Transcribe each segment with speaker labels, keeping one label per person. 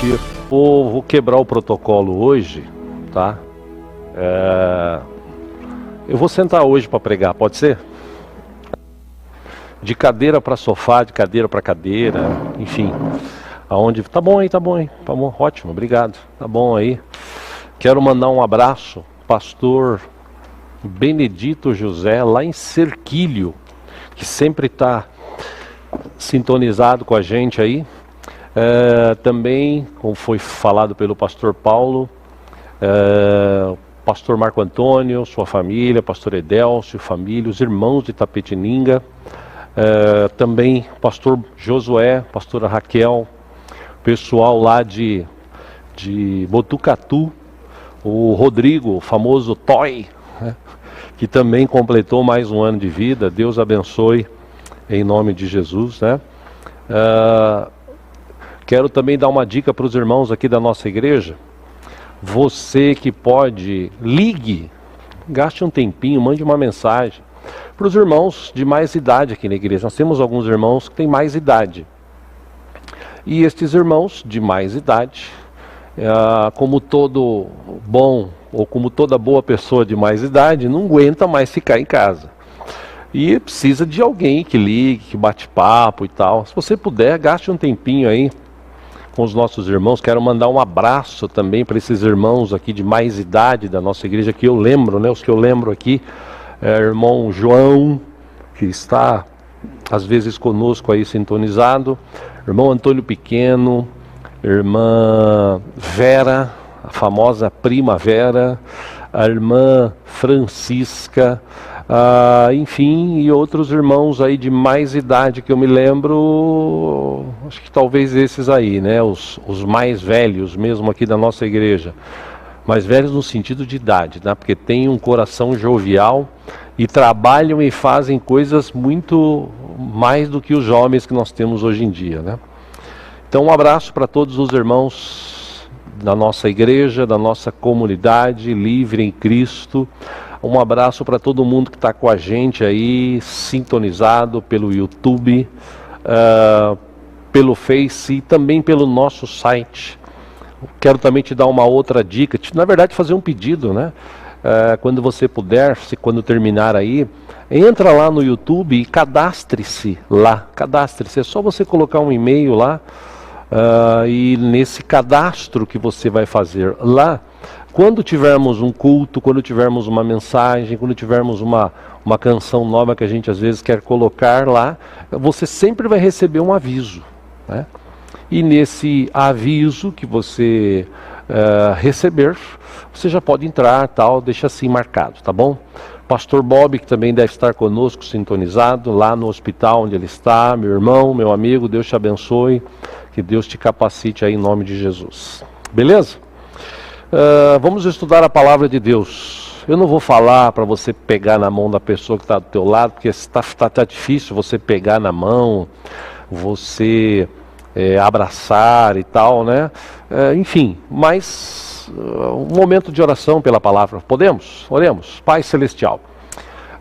Speaker 1: permitir. Vou quebrar o protocolo hoje, tá? Eu vou sentar hoje para pregar, pode ser? De cadeira para sofá, de cadeira para cadeira, enfim. Aonde... Tá bom, ótimo, obrigado. Tá bom aí. Quero mandar um abraço, pastor Benedito José, lá em Cerquilho, que sempre está sintonizado com a gente aí. Também, como foi falado pelo pastor Paulo, pastor Marco Antônio, sua família, pastor Edelcio, família, os irmãos de Itapetininga, também pastor Josué, pastora Raquel, pessoal lá de Botucatu, o Rodrigo, o famoso Toy, né, que também completou mais um ano de vida. Deus abençoe em nome de Jesus, né? Quero também dar uma dica para os irmãos aqui da nossa igreja. Você que pode, ligue, gaste um tempinho, mande uma mensagem para os irmãos de mais idade aqui na igreja. Nós temos alguns irmãos que têm mais idade. E estes irmãos de mais idade, como todo bom ou como toda boa pessoa de mais idade, não aguenta mais ficar em casa. E precisa de alguém que ligue, que bate papo e tal. Se você puder, gaste um tempinho aí com os nossos irmãos. Quero mandar um abraço também para esses irmãos aqui de mais idade da nossa igreja, que eu lembro, né? Os que eu lembro aqui, irmão João, que está às vezes conosco aí sintonizado, irmão Antônio Pequeno, irmã Vera, a famosa prima Vera, a irmã Francisca, enfim, e outros irmãos aí de mais idade que eu me lembro, acho que talvez esses aí, né, os mais velhos mesmo aqui da nossa igreja, mais velhos no sentido de idade, né, porque têm um coração jovial e trabalham e fazem coisas muito mais do que os jovens que nós temos hoje em dia, né. Então um abraço para todos os irmãos da nossa igreja, da nossa comunidade livre em Cristo. Um abraço para todo mundo que está com a gente aí, sintonizado pelo YouTube, pelo Face e também pelo nosso site. Quero também te dar uma outra dica, na verdade fazer um pedido, né? Quando você puder, quando terminar aí, entra lá no YouTube e cadastre-se lá. Cadastre-se, é só você colocar um e-mail lá, e nesse cadastro que você vai fazer lá, quando tivermos um culto, quando tivermos uma mensagem, quando tivermos uma canção nova que a gente às vezes quer colocar lá, você sempre vai receber um aviso, né? E nesse aviso que você receber, você já pode entrar, tal, deixa assim marcado, tá bom? Pastor Bob, que também deve estar conosco, sintonizado, lá no hospital onde ele está, meu irmão, meu amigo, Deus te abençoe, que Deus te capacite aí em nome de Jesus. Beleza? Vamos estudar a palavra de Deus. Eu não vou falar para você pegar na mão da pessoa que está do teu lado, porque tá difícil você pegar na mão, você abraçar e tal, né? Enfim, mas um momento de oração pela palavra. Podemos? Oremos. Pai Celestial,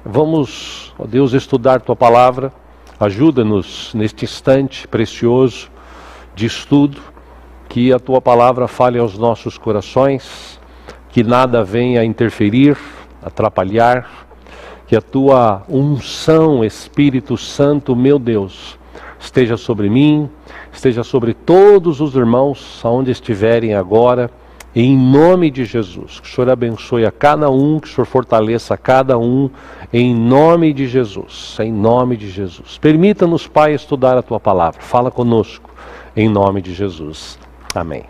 Speaker 1: vamos, ó Deus, estudar tua palavra. Ajuda-nos neste instante precioso de estudo, que a tua palavra fale aos nossos corações, que nada venha interferir, atrapalhar, que a tua unção, Espírito Santo, meu Deus, esteja sobre mim, esteja sobre todos os irmãos, aonde estiverem agora, em nome de Jesus. Que o Senhor abençoe a cada um, que o Senhor fortaleça a cada um, em nome de Jesus, em nome de Jesus. Permita-nos, Pai, estudar a tua palavra. Fala conosco, em nome de Jesus. Amém.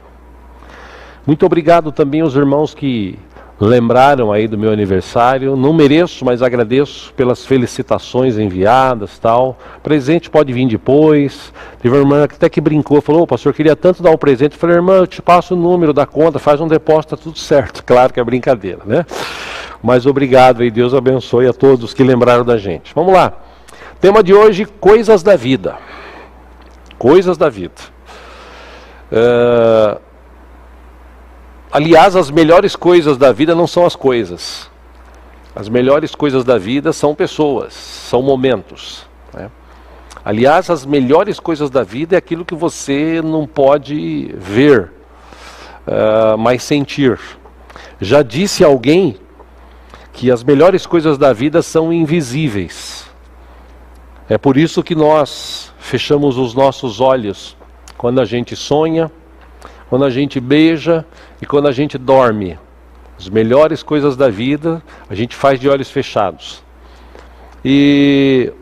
Speaker 1: Muito obrigado também aos irmãos que lembraram aí do meu aniversário. Não mereço, mas agradeço pelas felicitações enviadas, tal. Presente pode vir depois. Teve uma irmã que até que brincou, falou: pastor, queria tanto dar um presente. Eu falei: irmã, eu te passo o número da conta, faz um depósito, tá tudo certo. Claro que é brincadeira, né? Mas obrigado e Deus abençoe a todos que lembraram da gente. Vamos lá. Tema de hoje: coisas da vida. Coisas da vida. Aliás, as melhores coisas da vida não são as coisas. As melhores coisas da vida são pessoas, são momentos, né? Aliás, as melhores coisas da vida é aquilo que você não pode ver, mas sentir. Já disse alguém que as melhores coisas da vida são invisíveis. É por isso que nós fechamos os nossos olhos quando a gente sonha, quando a gente beija e quando a gente dorme. As melhores coisas da vida a gente faz de olhos fechados. E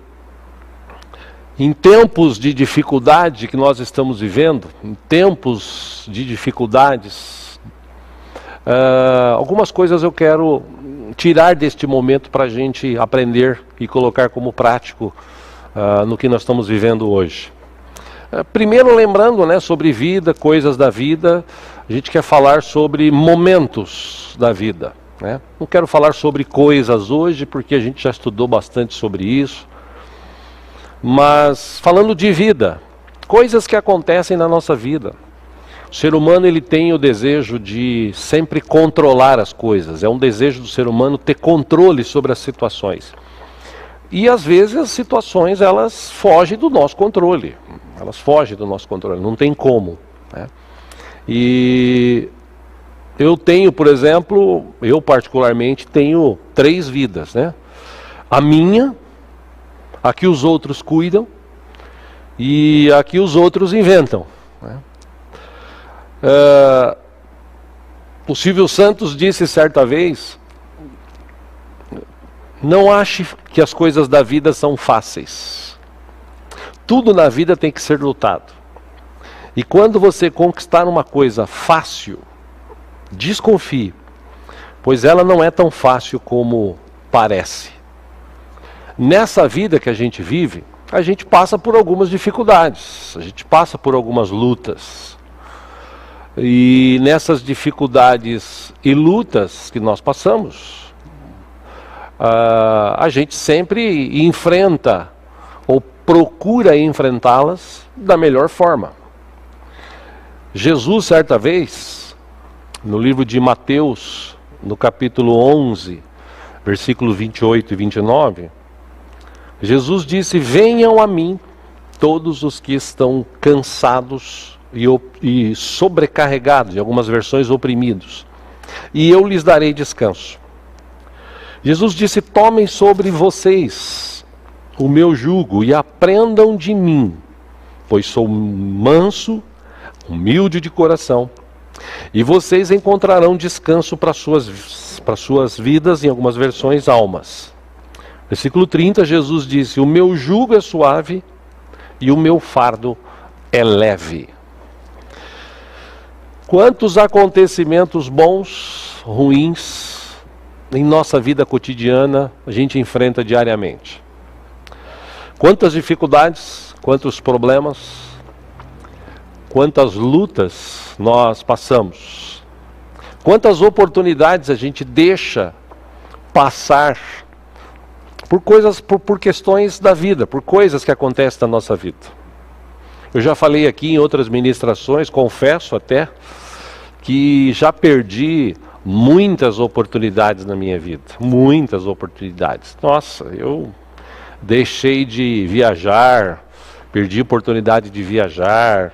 Speaker 1: em tempos de dificuldade que nós estamos vivendo, em tempos de dificuldades, algumas coisas eu quero tirar deste momento para a gente aprender e colocar como prático no que nós estamos vivendo hoje. Primeiro, lembrando, né, sobre vida, coisas da vida, a gente quer falar sobre momentos da vida, né? Não quero falar sobre coisas hoje, porque a gente já estudou bastante sobre isso, mas falando de vida, coisas que acontecem na nossa vida. O ser humano, ele tem o desejo de sempre controlar as coisas, é um desejo do ser humano ter controle sobre as situações. E às vezes as situações, elas fogem do nosso controle. Não tem como, né? E eu tenho, por exemplo, eu particularmente tenho 3 vidas, né? A minha, a que os outros cuidam e a que os outros inventam, né? O Silvio Santos disse certa vez: não ache que as coisas da vida são fáceis. Tudo na vida tem que ser lutado. E quando você conquistar uma coisa fácil, desconfie, pois ela não é tão fácil como parece. Nessa vida que a gente vive, a gente passa por algumas dificuldades, a gente passa por algumas lutas. E nessas dificuldades e lutas que nós passamos, a gente sempre enfrenta ou procura enfrentá-las da melhor forma. Jesus, certa vez, no livro de Mateus, no capítulo 11, versículo 28 e 29, Jesus disse: venham a mim todos os que estão cansados e sobrecarregados, em algumas versões oprimidos, e eu lhes darei descanso. Jesus disse: tomem sobre vocês o meu jugo e aprendam de mim, pois sou manso, humilde de coração, e vocês encontrarão descanso para suas vidas, em algumas versões, almas. Versículo 30, Jesus disse: o meu jugo é suave e o meu fardo é leve. Quantos acontecimentos bons, ruins, em nossa vida cotidiana a gente enfrenta diariamente? Quantas dificuldades, quantos problemas, quantas lutas nós passamos, quantas oportunidades a gente deixa passar por coisas, por questões da vida, por coisas que acontecem na nossa vida. Eu já falei aqui em outras ministrações, confesso até, que já perdi muitas oportunidades na minha vida, muitas oportunidades. Nossa, eu deixei de viajar, perdi a oportunidade de viajar,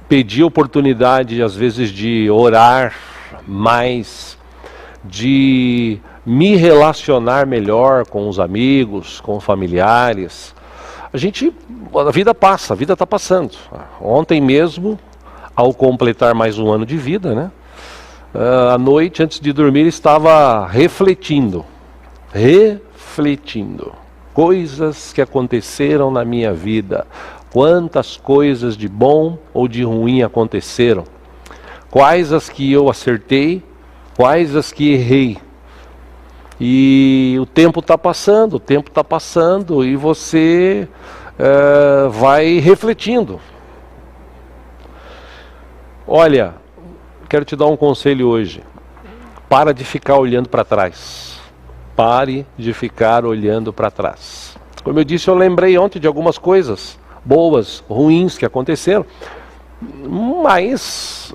Speaker 1: perdi a oportunidade às vezes de orar mais, de me relacionar melhor com os amigos, com familiares. A vida passa, a vida está passando. Ontem mesmo, ao completar mais um ano de vida, né? À noite, antes de dormir, estava refletindo coisas que aconteceram na minha vida. Quantas coisas de bom ou de ruim aconteceram? Quais as que eu acertei, quais as que errei? E o tempo está passando, e você vai refletindo. Olha, quero te dar um conselho hoje. Para de ficar olhando para trás. Pare de ficar olhando para trás. Como eu disse, eu lembrei ontem de algumas coisas boas, ruins que aconteceram, mas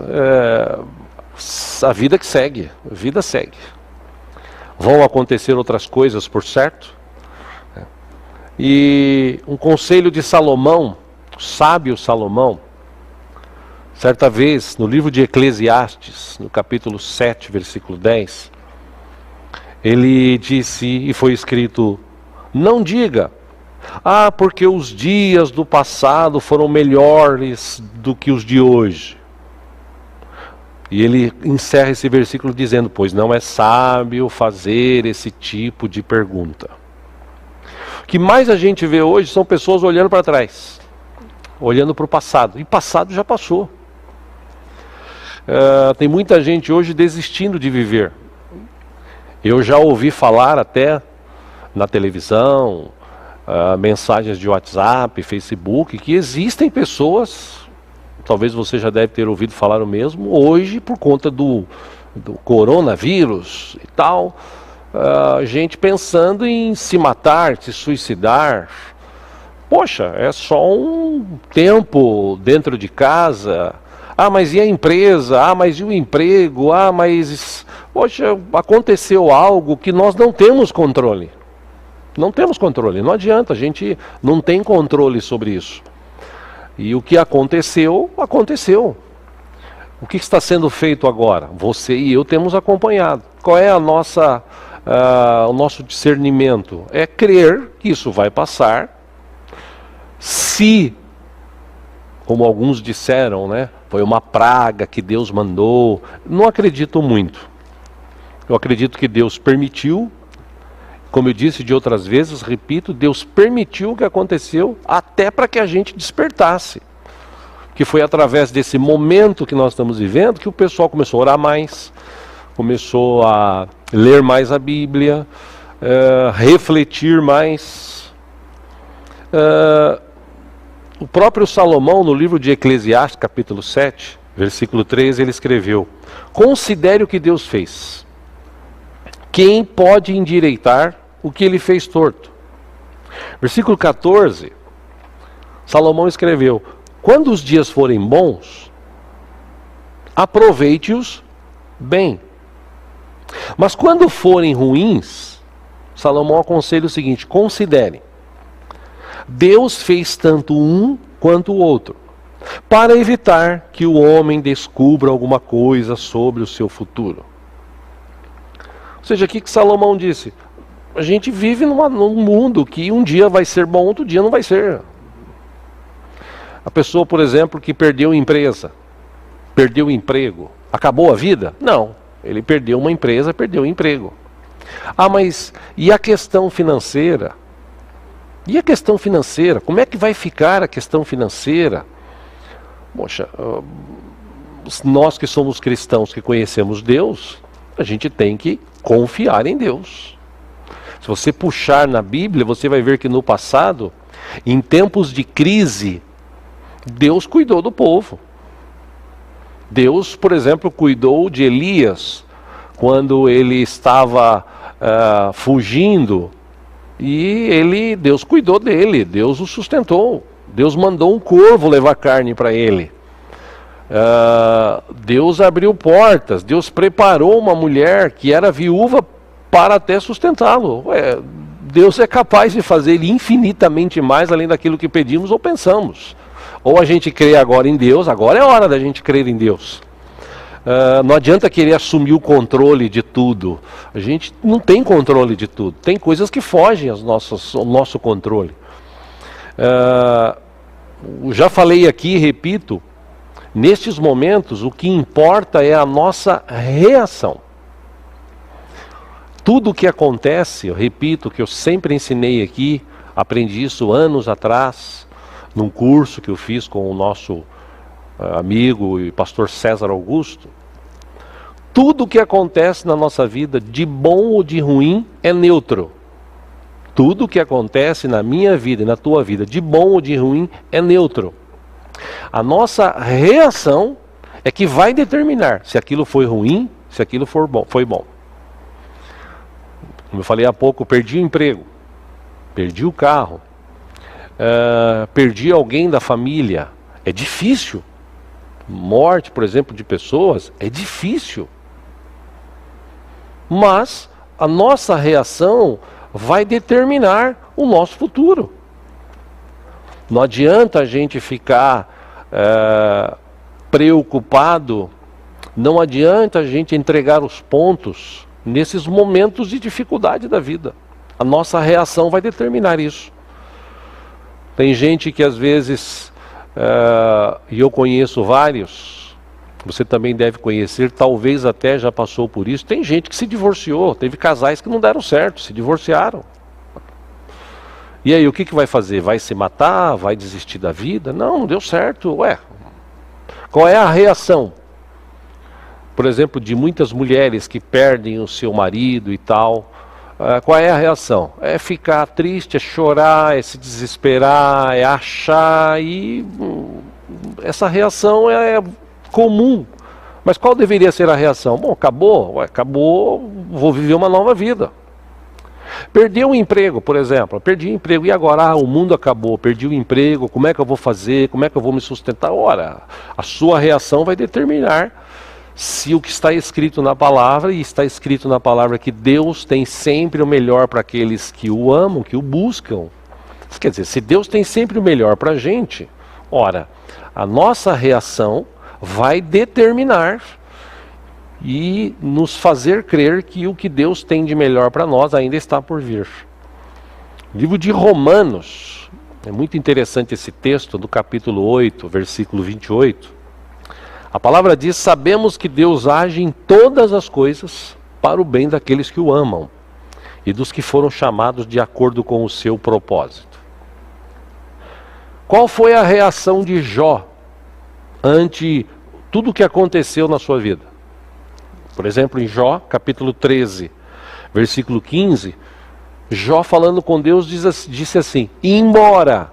Speaker 1: a vida que segue, a vida segue. Vão acontecer outras coisas, por certo. E um conselho de Salomão, o sábio Salomão, Certa vez, no livro de Eclesiastes, no capítulo 7, versículo 10, ele disse, e foi escrito: não diga, porque os dias do passado foram melhores do que os de hoje. E ele encerra esse versículo dizendo: pois não é sábio fazer esse tipo de pergunta. O que mais a gente vê hoje são pessoas olhando para trás, olhando para o passado, e passado já passou. Tem muita gente hoje desistindo de viver. Eu já ouvi falar até na televisão, mensagens de WhatsApp, Facebook, que existem pessoas, talvez você já deve ter ouvido falar o mesmo, hoje por conta do coronavírus e tal, gente pensando em se matar, se suicidar. Poxa, é só um tempo dentro de casa. Mas e a empresa? Mas e o emprego? Mas... Poxa, aconteceu algo que nós não temos controle. Não temos controle, não adianta, a gente não tem controle sobre isso. E o que aconteceu, aconteceu. O que está sendo feito agora? Você e eu temos acompanhado. Qual é o nosso discernimento? É crer que isso vai passar. Se, como alguns disseram, né, foi uma praga que Deus mandou, não acredito muito. Eu acredito que Deus permitiu, como eu disse de outras vezes, repito, Deus permitiu o que aconteceu até para que a gente despertasse. Que foi através desse momento que nós estamos vivendo que o pessoal começou a orar mais, começou a ler mais a Bíblia, refletir mais. O próprio Salomão, no livro de Eclesiastes, capítulo 7, versículo 13, ele escreveu: considere o que Deus fez. Quem pode endireitar o que ele fez torto? Versículo 14, Salomão escreveu: quando os dias forem bons, aproveite-os bem. Mas quando forem ruins, Salomão aconselha o seguinte: considere. Deus fez tanto um quanto o outro, para evitar que o homem descubra alguma coisa sobre o seu futuro. Ou seja, o que Salomão disse? A gente vive num mundo que um dia vai ser bom, outro dia não vai ser. A pessoa, por exemplo, que perdeu a empresa, perdeu o emprego, acabou a vida? Não, ele perdeu uma empresa, perdeu o emprego. Mas e a questão financeira? E a questão financeira? Como é que vai ficar a questão financeira? Poxa, nós que somos cristãos, que conhecemos Deus, a gente tem que confiar em Deus. Se você puxar na Bíblia, você vai ver que no passado, em tempos de crise, Deus cuidou do povo. Deus, por exemplo, cuidou de Elias, quando ele estava fugindo. E Deus cuidou dele, Deus o sustentou. Deus mandou um corvo levar carne para ele. Deus abriu portas, Deus preparou uma mulher que era viúva para até sustentá-lo. Deus é capaz de fazer infinitamente mais além daquilo que pedimos ou pensamos. Ou a gente crê agora em Deus, agora é hora da gente crer em Deus. Não adianta querer assumir o controle de tudo. A gente não tem controle de tudo. Tem coisas que fogem ao nosso controle. Já falei aqui, repito, nestes momentos o que importa é a nossa reação. Tudo o que acontece, eu repito, que eu sempre ensinei aqui, aprendi isso anos atrás, num curso que eu fiz com o nosso amigo e pastor César Augusto. Tudo o que acontece na nossa vida, de bom ou de ruim, é neutro. Tudo o que acontece na minha vida e na tua vida, de bom ou de ruim, é neutro. A nossa reação é que vai determinar se aquilo foi ruim, se aquilo foi bom. Como eu falei há pouco, perdi o emprego, perdi o carro, perdi alguém da família. É difícil. Morte, por exemplo, de pessoas, é difícil. Mas a nossa reação vai determinar o nosso futuro. Não adianta a gente ficar preocupado, não adianta a gente entregar os pontos nesses momentos de dificuldade da vida. A nossa reação vai determinar isso. Tem gente que às vezes, e eu conheço vários, você também deve conhecer, talvez até já passou por isso, tem gente que se divorciou, teve casais que não deram certo, se divorciaram. E aí, o que vai fazer? Vai se matar? Vai desistir da vida? Não deu certo. Ué, qual é a reação? Por exemplo, de muitas mulheres que perdem o seu marido e tal, qual é a reação? É ficar triste, é chorar, é se desesperar, é achar, e essa reação é comum. Mas qual deveria ser a reação? Bom, acabou, acabou, vou viver uma nova vida. Perdeu o emprego, por exemplo, perdi o emprego, e agora? O mundo acabou, perdi o emprego, como é que eu vou fazer, como é que eu vou me sustentar? Ora, a sua reação vai determinar se o que está escrito na palavra, e está escrito na palavra que Deus tem sempre o melhor para aqueles que o amam, que o buscam. Quer dizer, se Deus tem sempre o melhor para a gente, ora, a nossa reação vai determinar e nos fazer crer que o que Deus tem de melhor para nós ainda está por vir. Livro de Romanos, é muito interessante esse texto, do capítulo 8, versículo 28. A palavra diz: sabemos que Deus age em todas as coisas para o bem daqueles que o amam e dos que foram chamados de acordo com o seu propósito. Qual foi a reação de Jó ante tudo o que aconteceu na sua vida? Por exemplo, em Jó, capítulo 13, versículo 15, Jó falando com Deus disse assim: embora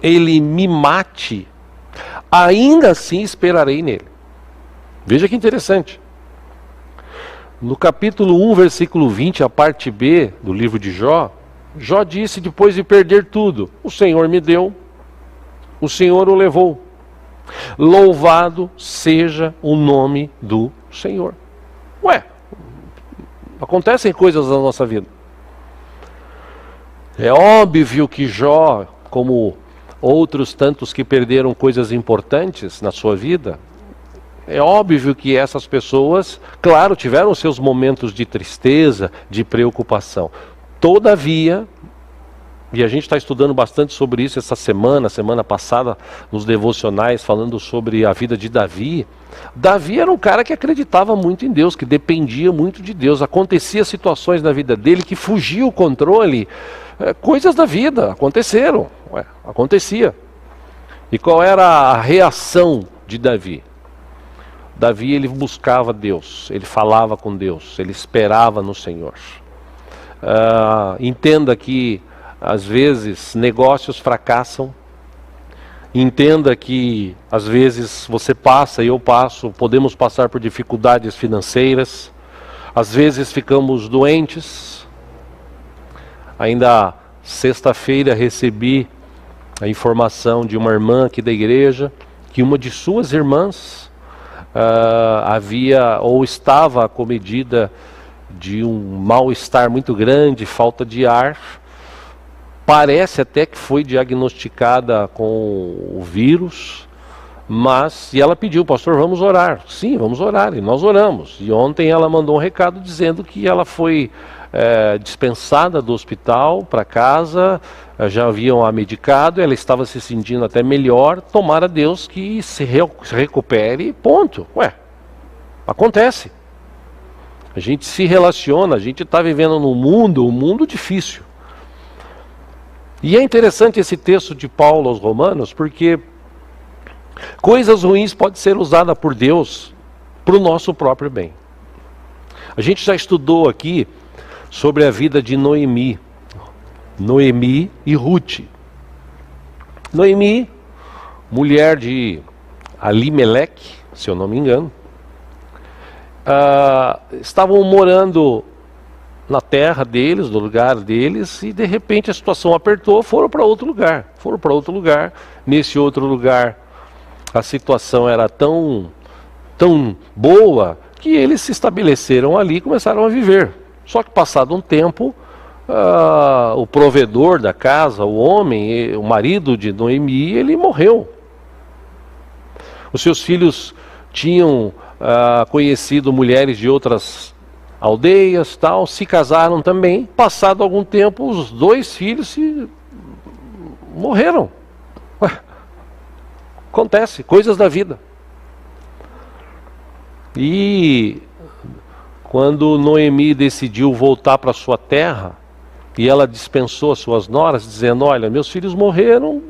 Speaker 1: ele me mate, ainda assim esperarei nele. Veja que interessante. No capítulo 1, versículo 20, a parte B do livro de Jó, Jó disse, depois de perder tudo: o Senhor me deu, o Senhor o levou. Louvado seja o nome do Senhor. Ué, acontecem coisas na nossa vida. É óbvio que Jó, como outros tantos que perderam coisas importantes na sua vida, é óbvio que essas pessoas, claro, tiveram seus momentos de tristeza, de preocupação. Todavia, e a gente está estudando bastante sobre isso essa semana passada, nos devocionais, falando sobre a vida de Davi. Davi era um cara que acreditava muito em Deus, que dependia muito de Deus. Acontecia situações na vida dele que fugia o controle, coisas da vida aconteceram, acontecia. E qual era a reação de Davi? Davi, ele buscava Deus, ele falava com Deus, ele esperava no Senhor. Entenda que às vezes negócios fracassam. Entenda que às vezes você passa e eu passo, podemos passar por dificuldades financeiras. Às vezes ficamos doentes. Ainda sexta-feira recebi a informação de uma irmã aqui da igreja que uma de suas irmãs havia ou estava acometida de um mal-estar muito grande, falta de ar. Parece até que foi diagnosticada com o vírus, mas e ela pediu: pastor, vamos orar. Sim, vamos orar, e nós oramos. E ontem ela mandou um recado dizendo que ela foi dispensada do hospital para casa, já haviam a medicado, ela estava se sentindo até melhor. Tomara Deus que se recupere, ponto. Ué, acontece. A gente se relaciona, a gente está vivendo num mundo, um mundo difícil. E é interessante esse texto de Paulo aos Romanos, porque coisas ruins podem ser usadas por Deus para o nosso próprio bem. A gente já estudou aqui sobre a vida de Noemi e Ruth. Noemi, mulher de Alimeleque, se eu não me engano, estavam morando na terra deles, no lugar deles, e de repente a situação apertou, foram para outro lugar. Nesse outro lugar a situação era tão boa que eles se estabeleceram ali e começaram a viver. Só que passado um tempo, o provedor da casa, o homem, o marido de Noemi, ele morreu. Os seus filhos tinham conhecido mulheres de outras aldeias, tal, se casaram também. Passado algum tempo, os 2 filhos morreram. Ué, acontece, coisas da vida. E quando Noemi decidiu voltar para sua terra, e ela dispensou as suas noras, dizendo: olha, meus filhos morreram,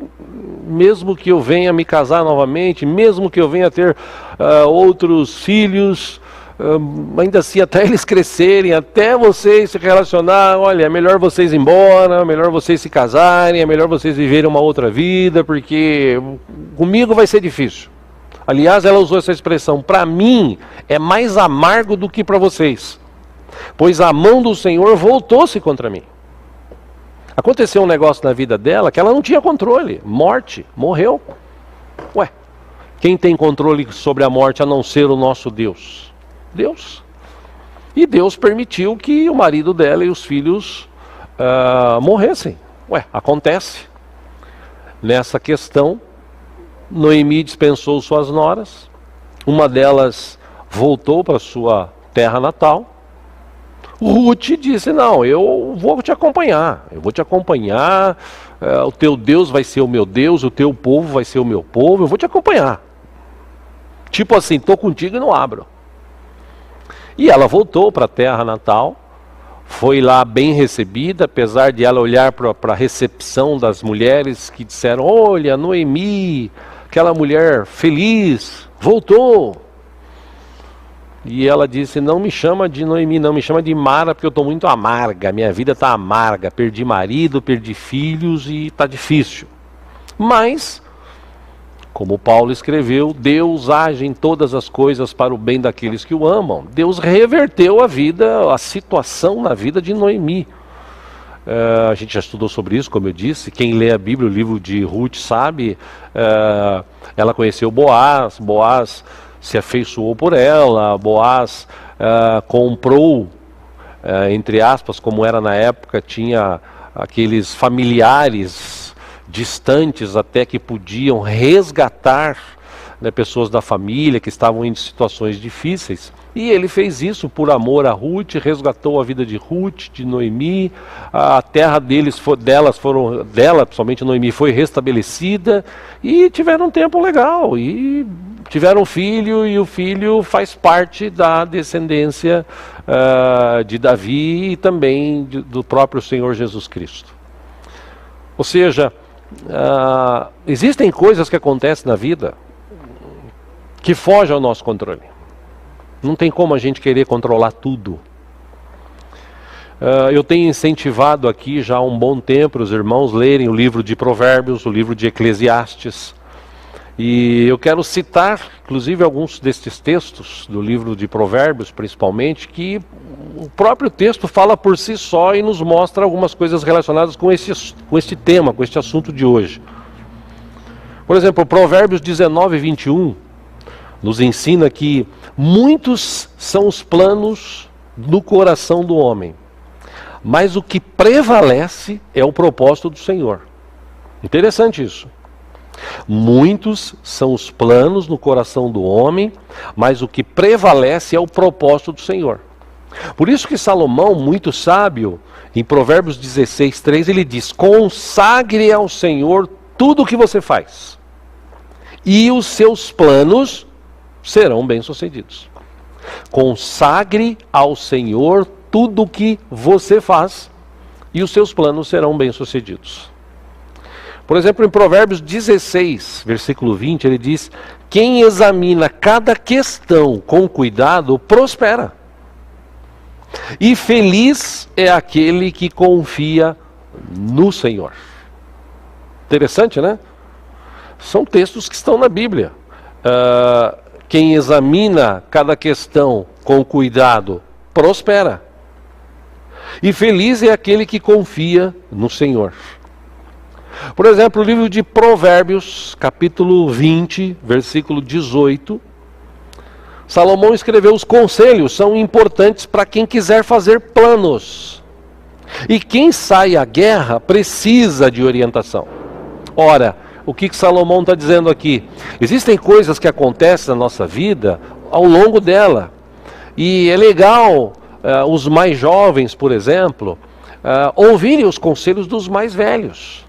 Speaker 1: mesmo que eu venha me casar novamente, mesmo que eu venha ter outros filhos, ainda assim, até eles crescerem, até vocês se relacionar, olha, é melhor vocês ir embora, é melhor vocês se casarem, é melhor vocês viverem uma outra vida, porque comigo vai ser difícil. Aliás, ela usou essa expressão: para mim é mais amargo do que para vocês, pois a mão do Senhor voltou-se contra mim. Aconteceu um negócio na vida dela que ela não tinha controle. Morte, morreu. Ué, quem tem controle sobre a morte a não ser o nosso Deus? Deus. E Deus permitiu que o marido dela e os filhos morressem. Ué, acontece. Nessa questão, Noemi dispensou suas noras. Uma delas voltou para sua terra natal. Ruth disse: não, eu vou te acompanhar, o teu Deus vai ser o meu Deus, o teu povo vai ser o meu povo, eu vou te acompanhar. Tipo assim, estou contigo e não abro. E ela voltou para a terra natal, foi lá bem recebida, apesar de ela olhar para a recepção das mulheres que disseram: olha, Noemi, aquela mulher feliz, voltou. E ela disse: não me chama de Noemi, não, me chama de Mara, porque eu estou muito amarga, minha vida está amarga, perdi marido, perdi filhos e está difícil. Mas, como Paulo escreveu, Deus age em todas as coisas para o bem daqueles que o amam. Deus reverteu a situação na vida de Noemi. A gente já estudou sobre isso, como eu disse. Quem lê a Bíblia, o livro de Ruth, sabe. Ela conheceu Boaz, Boaz se afeiçoou por ela, Boaz comprou, entre aspas, como era na época, tinha aqueles familiares distantes até que podiam resgatar, né, pessoas da família que estavam em situações difíceis. E ele fez isso por amor a Ruth, resgatou a vida de Ruth, de Noemi, a terra dela, principalmente Noemi, foi restabelecida, e tiveram um tempo legal, e tiveram um filho, e o filho faz parte da descendência de Davi e também do próprio Senhor Jesus Cristo. Ou seja, existem coisas que acontecem na vida que fogem ao nosso controle. Não tem como a gente querer controlar tudo. Eu tenho incentivado aqui já há um bom tempo os irmãos lerem o livro de Provérbios, o livro de Eclesiastes. E eu quero citar, inclusive, alguns destes textos do livro de Provérbios, principalmente, que o próprio texto fala por si só e nos mostra algumas coisas relacionadas com este tema, com este assunto de hoje. Por exemplo, Provérbios 19:21 nos ensina que muitos são os planos no coração do homem, mas o que prevalece é o propósito do Senhor. Interessante isso. Muitos são os planos no coração do homem, mas o que prevalece é o propósito do Senhor. Por isso que Salomão, muito sábio, em Provérbios 16:3, ele diz: consagre ao Senhor tudo o que você faz, e os seus planos serão bem-sucedidos. Consagre ao Senhor tudo o que você faz, e os seus planos serão bem-sucedidos. Por exemplo, em Provérbios 16, versículo 20, ele diz: quem examina cada questão com cuidado, prospera. E feliz é aquele que confia no Senhor. Interessante, né? São textos que estão na Bíblia. Quem examina cada questão com cuidado, prospera. E feliz é aquele que confia no Senhor. Por exemplo, o livro de Provérbios, capítulo 20, versículo 18. Salomão escreveu: os conselhos são importantes para quem quiser fazer planos. E quem sai à guerra precisa de orientação. Ora, o que Salomão está dizendo aqui? Existem coisas que acontecem na nossa vida ao longo dela. E é legal os mais jovens, por exemplo, ouvirem os conselhos dos mais velhos.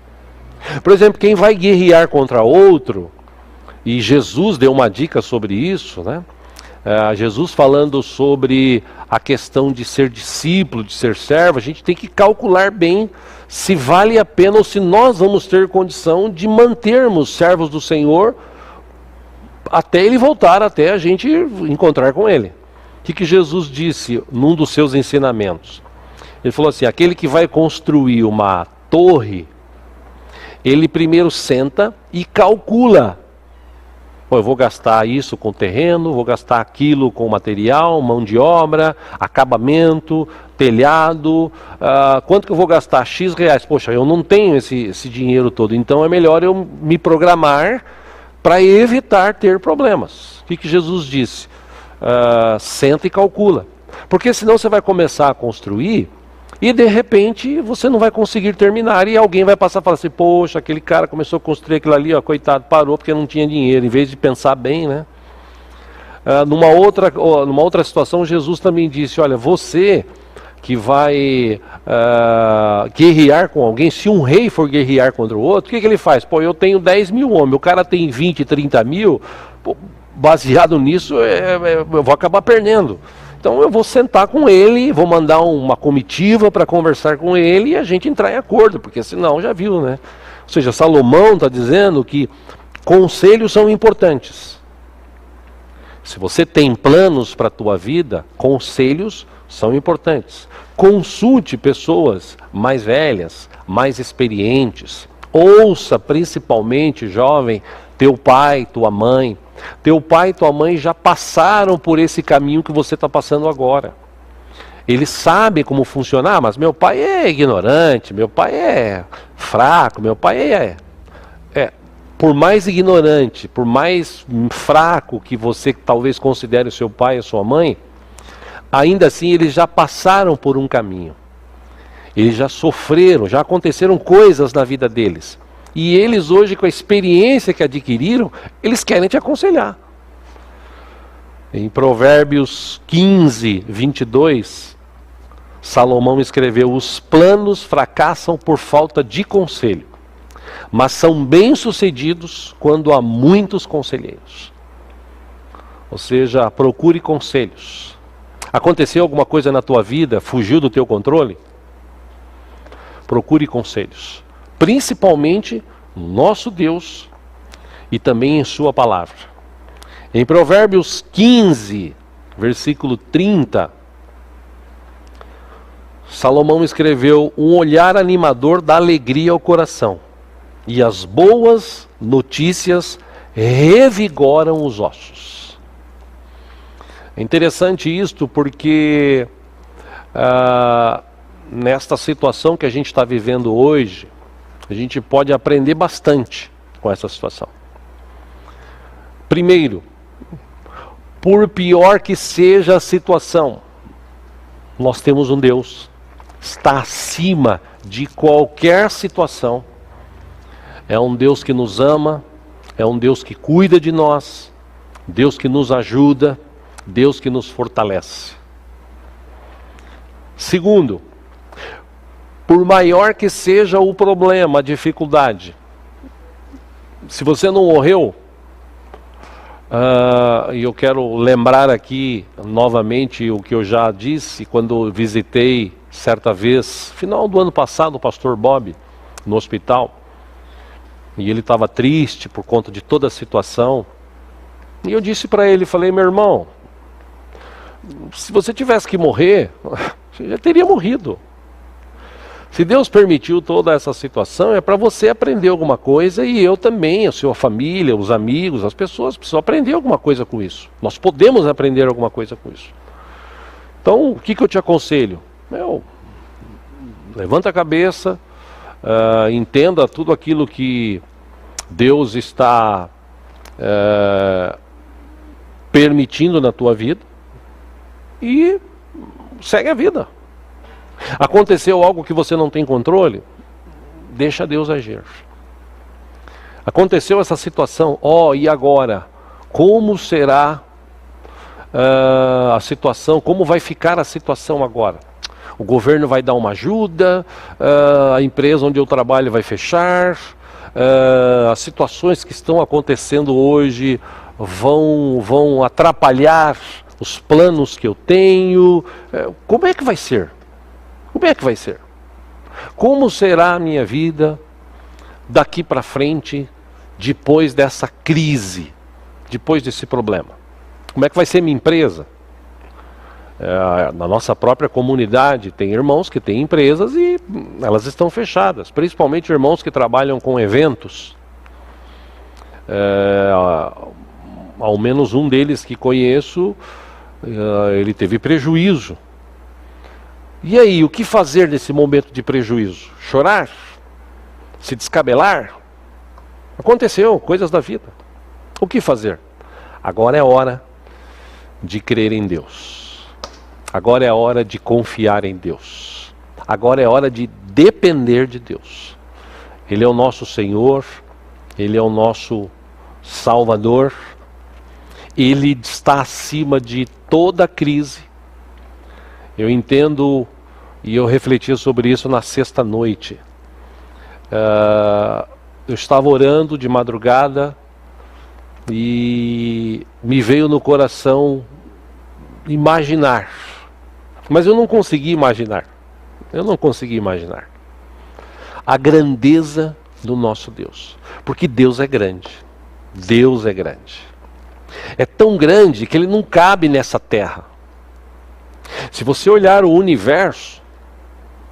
Speaker 1: Por exemplo, quem vai guerrear contra outro, e Jesus deu uma dica sobre isso, né? Jesus falando sobre a questão de ser discípulo, de ser servo, a gente tem que calcular bem se vale a pena ou se nós vamos ter condição de mantermos servos do Senhor até Ele voltar, até a gente encontrar com Ele. O que Jesus disse num dos seus ensinamentos? Ele falou assim, aquele que vai construir uma torre, ele primeiro senta e calcula. Eu vou gastar isso com terreno, vou gastar aquilo com material, mão de obra, acabamento, telhado, quanto que eu vou gastar? X reais. Poxa, eu não tenho esse dinheiro todo, então é melhor eu me programar para evitar ter problemas. O que Jesus disse? Senta e calcula. Porque senão você vai começar a construir e de repente você não vai conseguir terminar e alguém vai passar e falar assim, poxa, aquele cara começou a construir aquilo ali, ó, coitado, parou porque não tinha dinheiro, em vez de pensar bem, né? Numa outra situação, Jesus também disse, olha, você que vai guerrear com alguém, se um rei for guerrear contra o outro, o que ele faz? Pô, eu tenho 10 mil homens, o cara tem 20, 30 mil, pô, baseado nisso, eu vou acabar perdendo. Então eu vou sentar com ele, vou mandar uma comitiva para conversar com ele e a gente entrar em acordo, porque senão já viu, né? Ou seja, Salomão está dizendo que conselhos são importantes. Se você tem planos para a tua vida, conselhos são importantes. Consulte pessoas mais velhas, mais experientes. Ouça principalmente, jovem, teu pai, tua mãe. Teu pai e tua mãe já passaram por esse caminho que você está passando agora. Eles sabem como funcionar, mas meu pai é ignorante, meu pai é fraco, meu pai por mais ignorante, por mais fraco que você talvez considere o seu pai e a sua mãe, ainda assim eles já passaram por um caminho. Eles já sofreram, já aconteceram coisas na vida deles. E eles hoje, com a experiência que adquiriram, eles querem te aconselhar. Em Provérbios 15, 22, Salomão escreveu, os planos fracassam por falta de conselho, mas são bem-sucedidos quando há muitos conselheiros. Ou seja, procure conselhos. Aconteceu alguma coisa na tua vida, fugiu do teu controle? Procure conselhos. Principalmente no nosso Deus e também em sua palavra. Em Provérbios 15, versículo 30, Salomão escreveu, um olhar animador dá alegria ao coração, e as boas notícias revigoram os ossos. É interessante isto porque nesta situação que a gente está vivendo hoje, a gente pode aprender bastante com essa situação. Primeiro, por pior que seja a situação, nós temos um Deus que está acima de qualquer situação. É um Deus que nos ama, é um Deus que cuida de nós, Deus que nos ajuda, Deus que nos fortalece. Segundo, por maior que seja o problema, a dificuldade, se você não morreu, e eu quero lembrar aqui novamente o que eu já disse quando visitei certa vez, final do ano passado, o pastor Bob, no hospital, e ele estava triste por conta de toda a situação, e eu disse para ele, falei, meu irmão, se você tivesse que morrer, você já teria morrido. Se Deus permitiu toda essa situação, é para você aprender alguma coisa e eu também, a sua família, os amigos, as pessoas precisam aprender alguma coisa com isso. Nós podemos aprender alguma coisa com isso. Então, o que eu te aconselho? Levanta a cabeça, entenda tudo aquilo que Deus está permitindo na tua vida e segue a vida. Aconteceu algo que você não tem controle? Deixa Deus agir. Aconteceu essa situação, e agora? Como será a situação? Como vai ficar a situação agora? O governo vai dar uma ajuda, a empresa onde eu trabalho vai fechar, as situações que estão acontecendo hoje vão atrapalhar os planos que eu tenho. Como é que vai ser? Como é que vai ser? Como será a minha vida daqui para frente, depois dessa crise, depois desse problema? Como é que vai ser minha empresa? Na nossa própria comunidade tem irmãos que têm empresas e elas estão fechadas, principalmente irmãos que trabalham com eventos. Ao menos um deles que conheço, ele teve prejuízo. E aí, o que fazer nesse momento de prejuízo? Chorar? Se descabelar? Aconteceu, coisas da vida. O que fazer? Agora é hora de crer em Deus. Agora é hora de confiar em Deus. Agora é hora de depender de Deus. Ele é o nosso Senhor, Ele é o nosso Salvador. Ele está acima de toda crise. Eu entendo, e eu refleti sobre isso na sexta noite. Eu estava orando de madrugada e me veio no coração imaginar. Mas eu não consegui imaginar. Eu não consegui imaginar a grandeza do nosso Deus. Porque Deus é grande. Deus é grande. É tão grande que Ele não cabe nessa terra. Se você olhar o universo,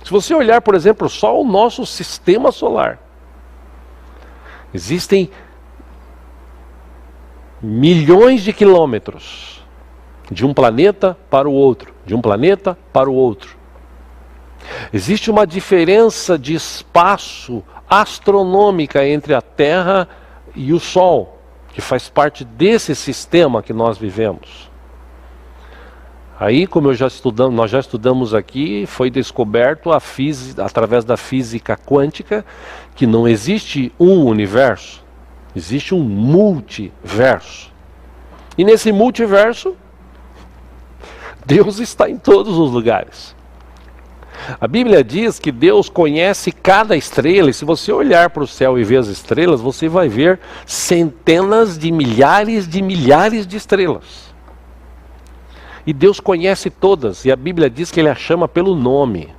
Speaker 1: se você olhar, por exemplo, só o nosso sistema solar, existem milhões de quilômetros de um planeta para o outro, de um planeta para o outro. Existe uma diferença de espaço astronômica entre a Terra e o Sol, que faz parte desse sistema que nós vivemos. Aí, como nós já estudamos aqui, foi descoberto através da física quântica que não existe um universo, existe um multiverso. E nesse multiverso, Deus está em todos os lugares. A Bíblia diz que Deus conhece cada estrela, e se você olhar para o céu e ver as estrelas, você vai ver centenas de milhares de estrelas. E Deus conhece todas, e a Bíblia diz que Ele a chama pelo nome.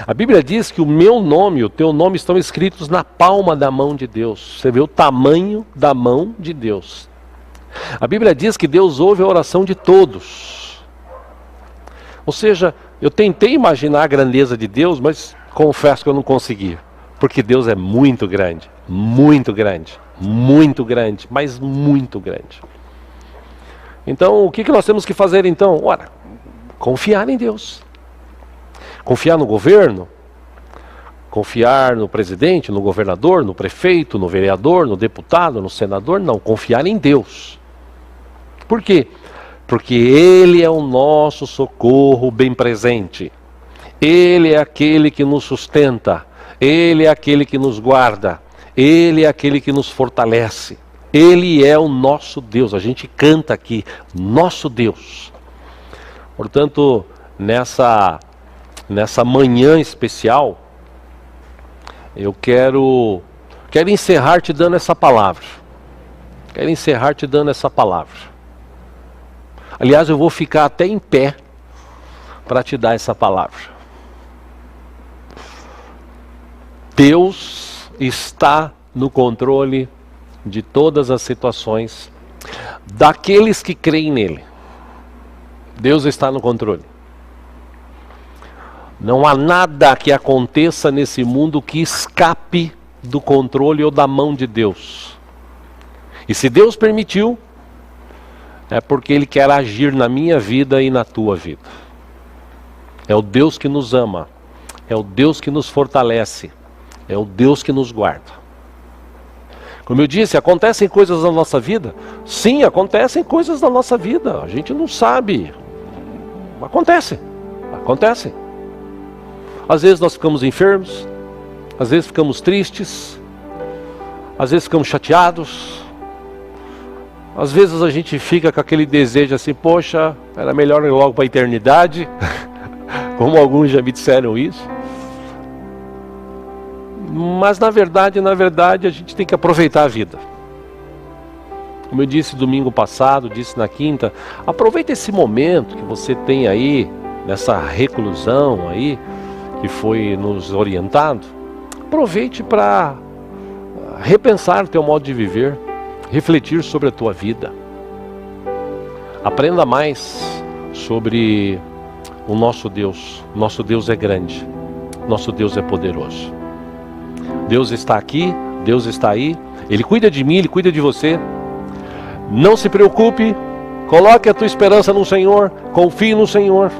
Speaker 1: A Bíblia diz que o meu nome e o teu nome estão escritos na palma da mão de Deus. Você vê o tamanho da mão de Deus. A Bíblia diz que Deus ouve a oração de todos. Ou seja, eu tentei imaginar a grandeza de Deus, mas confesso que eu não consegui. Porque Deus é muito grande, mas muito grande. Então, o que nós temos que fazer então? Ora, confiar em Deus. Confiar no governo, confiar no presidente, no governador, no prefeito, no vereador, no deputado, no senador, não, confiar em Deus. Por quê? Porque Ele é o nosso socorro bem presente. Ele é aquele que nos sustenta, Ele é aquele que nos guarda, Ele é aquele que nos fortalece. Ele é o nosso Deus, a gente canta aqui, nosso Deus. Portanto, nessa manhã especial, eu quero encerrar te dando essa palavra. Quero encerrar te dando essa palavra. Aliás, eu vou ficar até em pé para te dar essa palavra. Deus está no controle de todas as situações daqueles que creem nele. Deus está no controle. Não há nada que aconteça nesse mundo que escape do controle ou da mão de Deus. E se Deus permitiu, é porque Ele quer agir na minha vida e na tua vida. É o Deus que nos ama, é o Deus que nos fortalece, é o Deus que nos guarda. Como eu disse, acontecem coisas na nossa vida? Sim, acontecem coisas na nossa vida. A gente não sabe. Acontece. Às vezes nós ficamos enfermos, às vezes ficamos tristes, às vezes ficamos chateados, às vezes a gente fica com aquele desejo assim, poxa, era melhor ir logo para a eternidade, como alguns já me disseram isso. Mas na verdade a gente tem que aproveitar a vida. Como eu disse domingo passado, disse na quinta, aproveita esse momento que você tem aí, nessa reclusão aí, que foi nos orientado. Aproveite para repensar o teu modo de viver, refletir sobre a tua vida. Aprenda mais sobre o nosso Deus. Nosso Deus é grande, nosso Deus é poderoso. Deus está aqui, Deus está aí, Ele cuida de mim, Ele cuida de você. Não se preocupe, coloque a tua esperança no Senhor, confie no Senhor.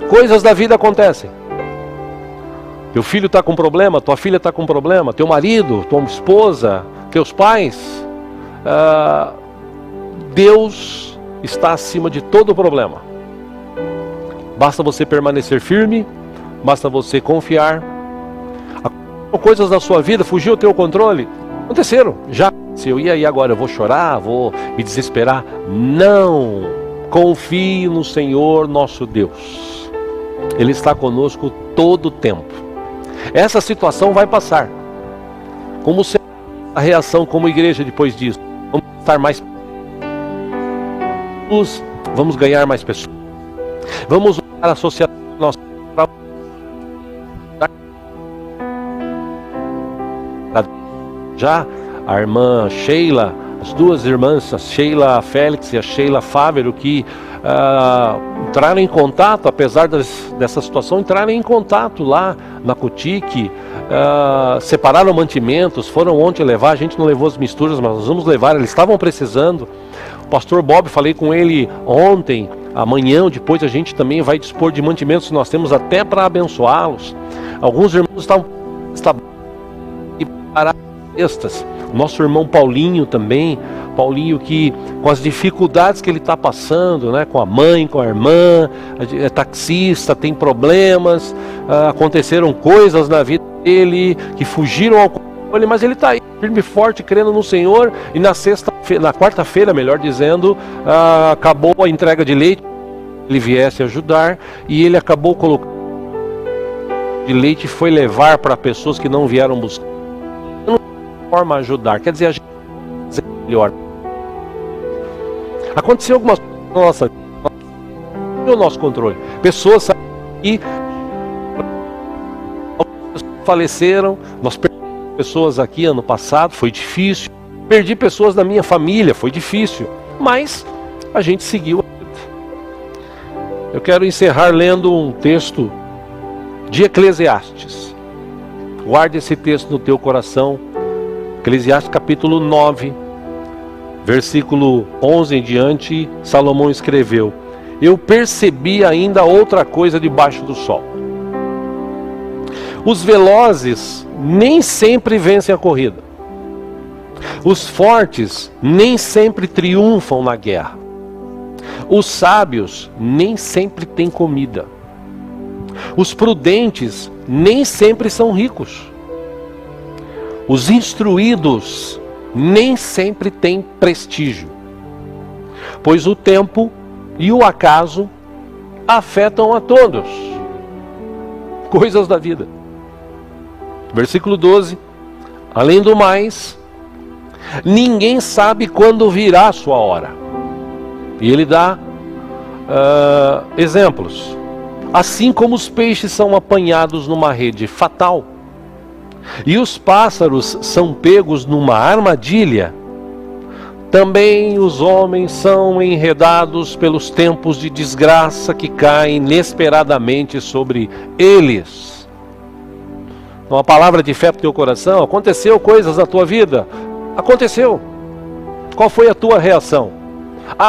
Speaker 1: Coisas da vida acontecem. Teu filho está com problema, tua filha está com problema, teu marido, tua esposa, teus pais. Deus está acima de todo problema. Basta você permanecer firme, basta você confiar. Coisas da sua vida fugiu o teu controle, aconteceram, já aconteceu. E aí agora eu vou chorar, vou me desesperar? Não, confie no Senhor nosso Deus. Ele está conosco todo o tempo. Essa situação vai passar. Como será a reação como igreja depois disso? Vamos estar mais, vamos ganhar mais pessoas, vamos usar a sociedade nossa para já a irmã Sheila, as duas irmãs, a Sheila Félix e a Sheila Fávero, que entraram em contato, apesar dessa situação, entraram em contato lá na Cutique, separaram mantimentos, foram ontem levar, a gente não levou as misturas, mas nós vamos levar, eles estavam precisando. O pastor Bob, falei com ele ontem, amanhã, depois a gente também vai dispor de mantimentos, nós temos até para abençoá-los. Alguns irmãos estavam parados. Nosso irmão Paulinho também, Paulinho que com as dificuldades que ele está passando, né, com a mãe, com a irmã, é taxista, tem problemas, aconteceram coisas na vida dele que fugiram ao controle, mas ele está aí firme e forte, crendo no Senhor. E na quarta-feira, melhor dizendo, acabou a entrega de leite, ele viesse ajudar, e ele acabou colocando de leite e foi levar para pessoas que não vieram buscar. Forma a ajudar, quer dizer, a gente fazer melhor. Aconteceu algumas coisas na nossa vida, o nosso controle. Pessoas aqui faleceram, nós perdemos pessoas aqui ano passado, foi difícil. Perdi pessoas da minha família, foi difícil, mas a gente seguiu. Eu quero encerrar lendo um texto de Eclesiastes. Guarde esse texto no teu coração. Eclesiastes capítulo 9, versículo 11 em diante, Salomão escreveu: eu percebi ainda outra coisa debaixo do sol. Os velozes nem sempre vencem a corrida. Os fortes nem sempre triunfam na guerra. Os sábios nem sempre têm comida. Os prudentes nem sempre são ricos. Os instruídos nem sempre têm prestígio, pois o tempo e o acaso afetam a todos. Coisas da vida. Versículo 12. Além do mais, ninguém sabe quando virá a sua hora. E ele dá exemplos. Assim como os peixes são apanhados numa rede fatal, e os pássaros são pegos numa armadilha, também os homens são enredados pelos tempos de desgraça que caem inesperadamente sobre eles. Uma palavra de fé para o teu coração. Aconteceu coisas na tua vida? Aconteceu. Qual foi a tua reação?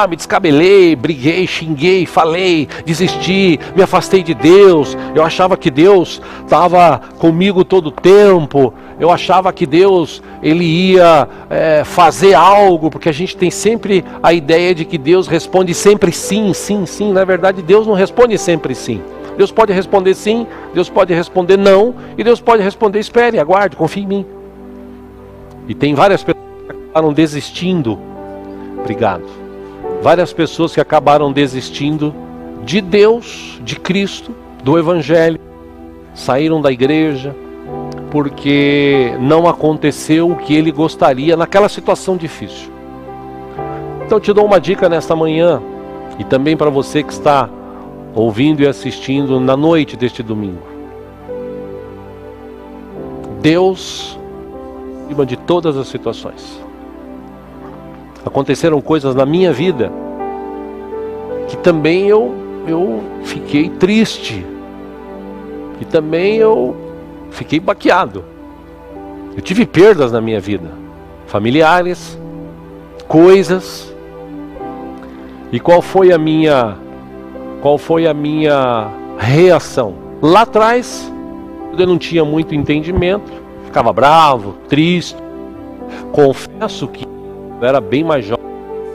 Speaker 1: Me descabelei, briguei, xinguei, falei, desisti, me afastei de Deus. Eu achava que Deus estava comigo todo o tempo. Eu achava que Deus, Ele ia fazer algo, porque a gente tem sempre a ideia de que Deus responde sempre sim, sim, sim. Na verdade, Deus não responde sempre sim. Deus pode responder sim, Deus pode responder não, e Deus pode responder espere, aguarde, confie em mim. E tem várias pessoas que acabaram desistindo. Obrigado. Várias pessoas que acabaram desistindo de Deus, de Cristo, do Evangelho. Saíram da igreja porque não aconteceu o que ele gostaria naquela situação difícil. Então eu te dou uma dica nesta manhã, e também para você que está ouvindo e assistindo na noite deste domingo. Deus acima de todas as situações. Aconteceram coisas na minha vida que também eu fiquei triste, e também eu fiquei baqueado. Eu tive perdas na minha vida, familiares, coisas. E qual foi a minha reação? Lá atrás, eu não tinha muito entendimento, ficava bravo, triste. Confesso que eu era bem mais jovem,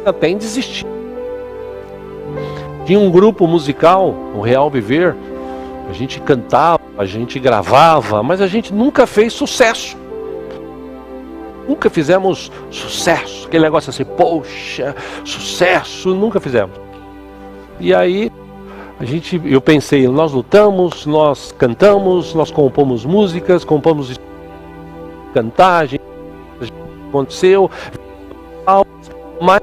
Speaker 1: até em desistir. Tinha um grupo musical, o Real Viver, a gente cantava, a gente gravava, mas a gente nunca fez sucesso. Nunca fizemos sucesso, aquele negócio assim, poxa, sucesso, nunca fizemos. E aí, eu pensei, nós lutamos, nós cantamos, nós compomos músicas, compomos cantar, a gente aconteceu, mas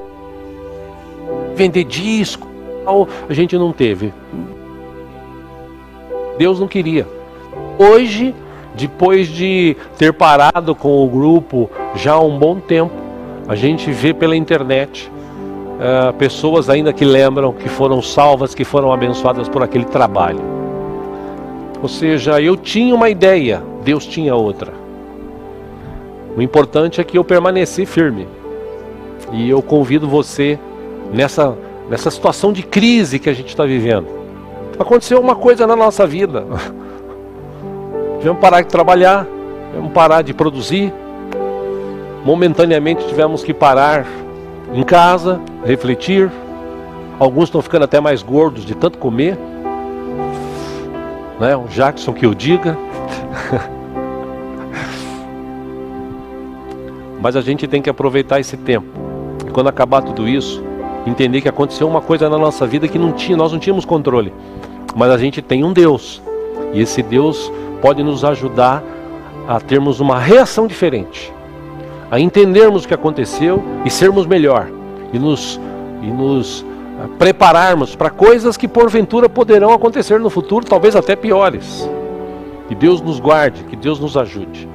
Speaker 1: vender disco, a gente não teve. Deus não queria. Hoje, depois de ter parado com o grupo já há um bom tempo, a gente vê pela internet pessoas ainda que lembram, que foram salvas, que foram abençoadas por aquele trabalho. Ou seja, eu tinha uma ideia, Deus tinha outra. O importante é que eu permaneci firme. E eu convido você nessa situação de crise que a gente está vivendo. Aconteceu uma coisa na nossa vida. Tivemos que parar de trabalhar, tivemos que parar de produzir. Momentaneamente tivemos que parar em casa, refletir. Alguns estão ficando até mais gordos de tanto comer, né? O Jackson que eu diga. Mas a gente tem que aproveitar esse tempo. E quando acabar tudo isso, entender que aconteceu uma coisa na nossa vida que nós não tínhamos controle. Mas a gente tem um Deus. E esse Deus pode nos ajudar a termos uma reação diferente, a entendermos o que aconteceu e sermos melhor, e nos prepararmos para coisas que porventura poderão acontecer no futuro, talvez até piores. Que Deus nos guarde, que Deus nos ajude.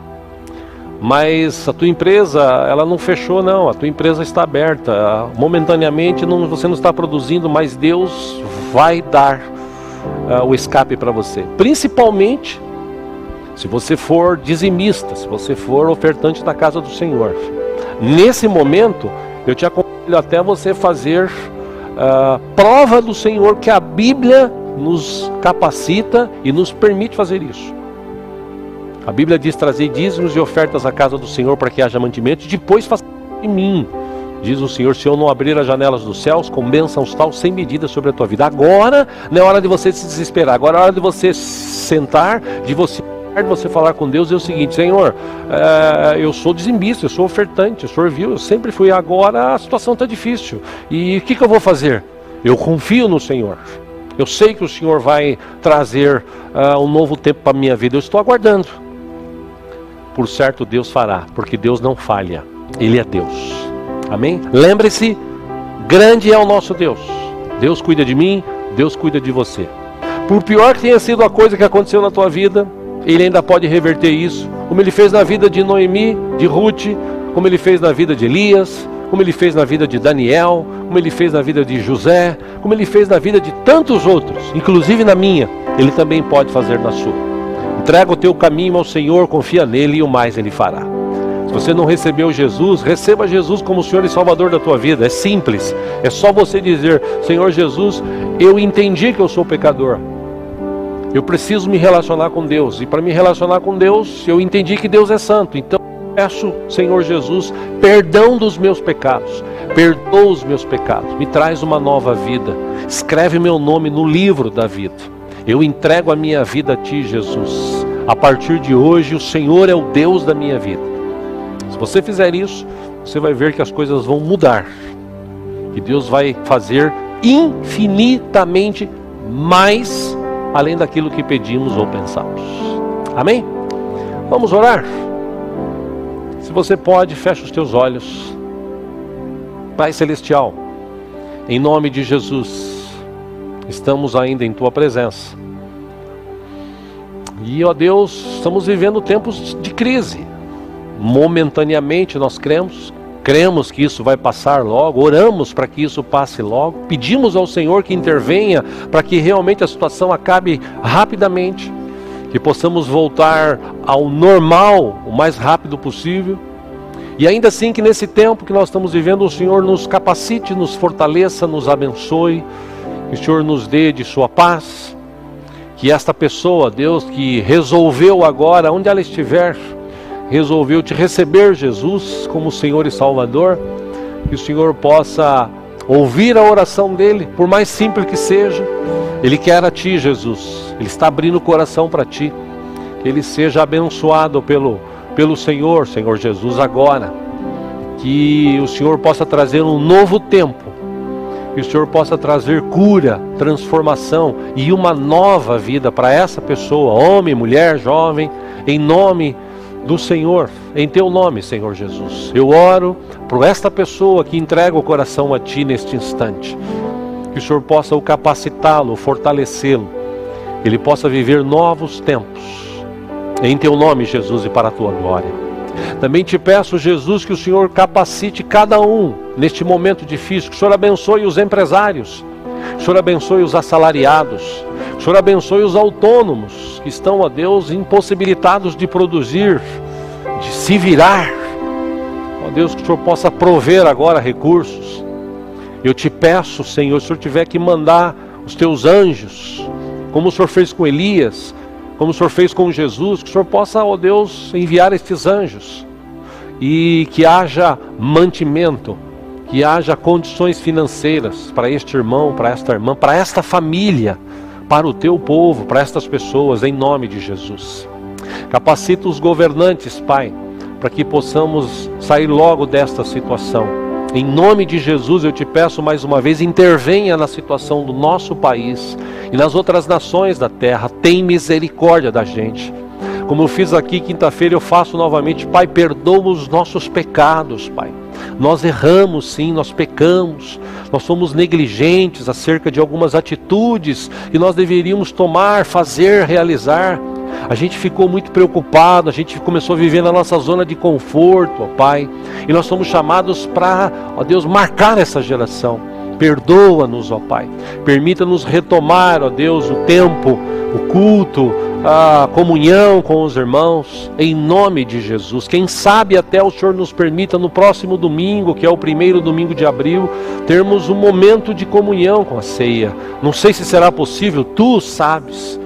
Speaker 1: Mas a tua empresa, ela não fechou não, a tua empresa está aberta, momentaneamente você não está produzindo, mas Deus vai dar o escape para você, principalmente se você for dizimista, se você for ofertante da casa do Senhor. Nesse momento, eu te aconselho até você fazer prova do Senhor, que a Bíblia nos capacita e nos permite fazer isso. A Bíblia diz: trazei dízimos e ofertas à casa do Senhor para que haja mantimento, e depois faça de mim, diz o Senhor, se eu não abrir as janelas dos céus com bênçãos tal sem medida sobre a tua vida. Agora não é hora de você se desesperar, agora é hora de você sentar, de você falar com Deus. É o seguinte: Senhor, eu sou dizimista, eu sou ofertante, o Senhor viu, eu sempre fui, agora a situação está difícil, e o que eu vou fazer? Eu confio no Senhor, eu sei que o Senhor vai trazer um novo tempo para a minha vida, eu estou aguardando. Por certo Deus fará, porque Deus não falha, Ele é Deus. Amém? Lembre-se, grande é o nosso Deus. Deus cuida de mim, Deus cuida de você. Por pior que tenha sido a coisa que aconteceu na tua vida, Ele ainda pode reverter isso, como Ele fez na vida de Noemi, de Ruth, como Ele fez na vida de Elias, como Ele fez na vida de Daniel, como Ele fez na vida de José, como Ele fez na vida de tantos outros, inclusive na minha. Ele também pode fazer na sua. Entrega o teu caminho ao Senhor, confia nele e o mais Ele fará. Se você não recebeu Jesus, receba Jesus como o Senhor e Salvador da tua vida. É simples, é só você dizer: Senhor Jesus, eu entendi que eu sou pecador, eu preciso me relacionar com Deus, e para me relacionar com Deus, eu entendi que Deus é santo, então peço, Senhor Jesus, perdão dos meus pecados, perdoa os meus pecados, me traz uma nova vida, escreve meu nome no livro da vida. Eu entrego a minha vida a Ti, Jesus. A partir de hoje, o Senhor é o Deus da minha vida. Se você fizer isso, você vai ver que as coisas vão mudar. E Deus vai fazer infinitamente mais além daquilo que pedimos ou pensamos. Amém? Vamos orar? Se você pode, feche os teus olhos. Pai Celestial, em nome de Jesus, estamos ainda em Tua presença. E, ó Deus, estamos vivendo tempos de crise. Momentaneamente nós cremos que isso vai passar logo, oramos para que isso passe logo, pedimos ao Senhor que intervenha para que realmente a situação acabe rapidamente, que possamos voltar ao normal o mais rápido possível. E ainda assim que nesse tempo que nós estamos vivendo, o Senhor nos capacite, nos fortaleça, nos abençoe, que o Senhor nos dê de sua paz, que esta pessoa, Deus, que resolveu agora, onde ela estiver, resolveu te receber, Jesus, como Senhor e Salvador, que o Senhor possa ouvir a oração dele, por mais simples que seja. Ele quer a ti, Jesus, ele está abrindo o coração para ti, que ele seja abençoado pelo Senhor Jesus agora, que o Senhor possa trazer um novo tempo, que o Senhor possa trazer cura, transformação e uma nova vida para essa pessoa, homem, mulher, jovem, em nome do Senhor, em teu nome, Senhor Jesus. Eu oro por esta pessoa que entrega o coração a ti neste instante, que o Senhor possa o capacitá-lo, fortalecê-lo, ele possa viver novos tempos, em teu nome, Jesus, e para a tua glória. Também te peço, Jesus, que o Senhor capacite cada um neste momento difícil, que o Senhor abençoe os empresários, que o Senhor abençoe os assalariados, que o Senhor abençoe os autônomos, que estão, ó Deus, impossibilitados de produzir, de se virar. Ó Deus, que o Senhor possa prover agora recursos. Eu te peço, Senhor, se o Senhor tiver que mandar os teus anjos, como o Senhor fez com Elias, como o Senhor fez com Jesus, que o Senhor possa, ó Deus, enviar estes anjos, e que haja mantimento, que haja condições financeiras para este irmão, para esta irmã, para esta família, para o teu povo, para estas pessoas, em nome de Jesus. Capacita os governantes, Pai, para que possamos sair logo desta situação. Em nome de Jesus eu te peço mais uma vez, intervenha na situação do nosso país e nas outras nações da terra. Tem misericórdia da gente. Como eu fiz aqui quinta-feira, eu faço novamente. Pai, perdoa os nossos pecados, Pai. Nós erramos sim, nós pecamos, nós somos negligentes acerca de algumas atitudes que nós deveríamos tomar, fazer, realizar. A gente ficou muito preocupado, a gente começou a viver na nossa zona de conforto, ó Pai. E nós somos chamados para, ó Deus, marcar essa geração. Perdoa-nos, ó Pai. Permita-nos retomar, ó Deus, o tempo, o culto, a comunhão com os irmãos, em nome de Jesus. Quem sabe até o Senhor nos permita no próximo domingo, que é o primeiro domingo de abril, termos um momento de comunhão com a ceia. Não sei se será possível, tu sabes,